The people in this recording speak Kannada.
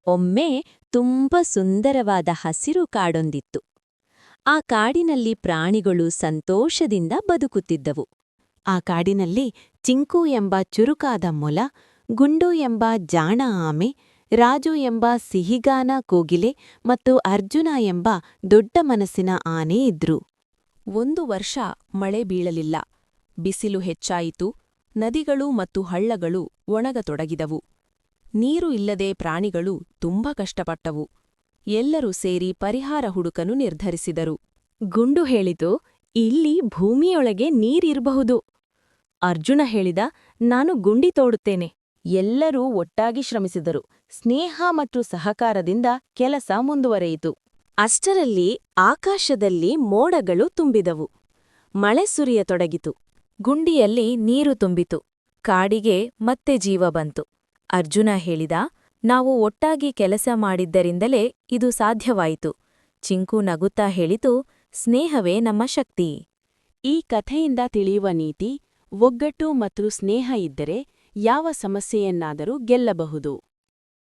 ಒಮ್ಮೆ ತುಂಬ ಸುಂದರವಾದ ಹಸಿರು ಕಾಡೊಂದಿತ್ತು. ಆ ಕಾಡಿನಲ್ಲಿ ಪ್ರಾಣಿಗಳು ಸಂತೋಷದಿಂದ ಬದುಕುತ್ತಿದ್ದವು. ಆ ಕಾಡಿನಲ್ಲಿ ಚಿಂಕು ಎಂಬ ಚುರುಕಾದ ಮೊಲ, ಗುಂಡು ಎಂಬ ಜಾಣ ಆಮೆ, ರಾಜು ಎಂಬ ಸಿಹಿಗಾನ ಕೋಗಿಲೆ ಮತ್ತು ಅರ್ಜುನ ಎಂಬ ದೊಡ್ಡ ಮನಸ್ಸಿನ ಆನೆ ಇದ್ರು. ಒಂದು ವರ್ಷ ಮಳೆ ಬೀಳಲಿಲ್ಲ. ಬಿಸಿಲು ಹೆಚ್ಚಾಯಿತು. ನದಿಗಳು ಮತ್ತು ಹಳ್ಳಗಳು ಒಣಗತೊಡಗಿದವು. ನೀರು ಇಲ್ಲದೆ ಪ್ರಾಣಿಗಳು ತುಂಬಾ ಕಷ್ಟಪಟ್ಟವು. ಎಲ್ಲರೂ ಸೇರಿ ಪರಿಹಾರ ಹುಡುಕಲು ನಿರ್ಧರಿಸಿದರು. ಗುಂಡು ಹೇಳಿತು, ಇಲ್ಲಿ ಭೂಮಿಯೊಳಗೆ ನೀರಿರಬಹುದು. ಅರ್ಜುನ ಹೇಳಿದ, ನಾನು ಗುಂಡಿ ತೋಡುತ್ತೇನೆ. ಎಲ್ಲರೂ ಒಟ್ಟಾಗಿ ಶ್ರಮಿಸಿದರು. ಸ್ನೇಹ ಮತ್ತು ಸಹಕಾರದಿಂದ ಕೆಲಸ ಮುಂದುವರೆಯಿತು. ಅಷ್ಟರಲ್ಲಿ ಆಕಾಶದಲ್ಲಿ ಮೋಡಗಳು ತುಂಬಿದವು. ಮಳೆ ಸುರಿಯತೊಡಗಿತು. ಗುಂಡಿಯಲ್ಲಿ ನೀರು ತುಂಬಿತು. ಕಾಡಿಗೆ ಮತ್ತೆ ಜೀವ ಬಂತು. ಅರ್ಜುನ ಹೇಳಿದ, ನಾವು ಒಟ್ಟಾಗಿ ಕೆಲಸ ಮಾಡಿದ್ದರಿಂದಲೇ ಇದು ಸಾಧ್ಯವಾಯಿತು. ಚಿಂಕು ನಗುತ್ತಾ ಹೇಳಿತು, ಸ್ನೇಹವೇ ನಮ್ಮ ಶಕ್ತಿ. ಈ ಕಥೆಯಿಂದ ತಿಳಿಯುವ ನೀತಿ: ಒಗ್ಗಟ್ಟು ಮತ್ತು ಸ್ನೇಹ ಇದ್ದರೆ ಯಾವ ಸಮಸ್ಯೆಯನ್ನಾದರೂ ಗೆಲ್ಲಬಹುದು.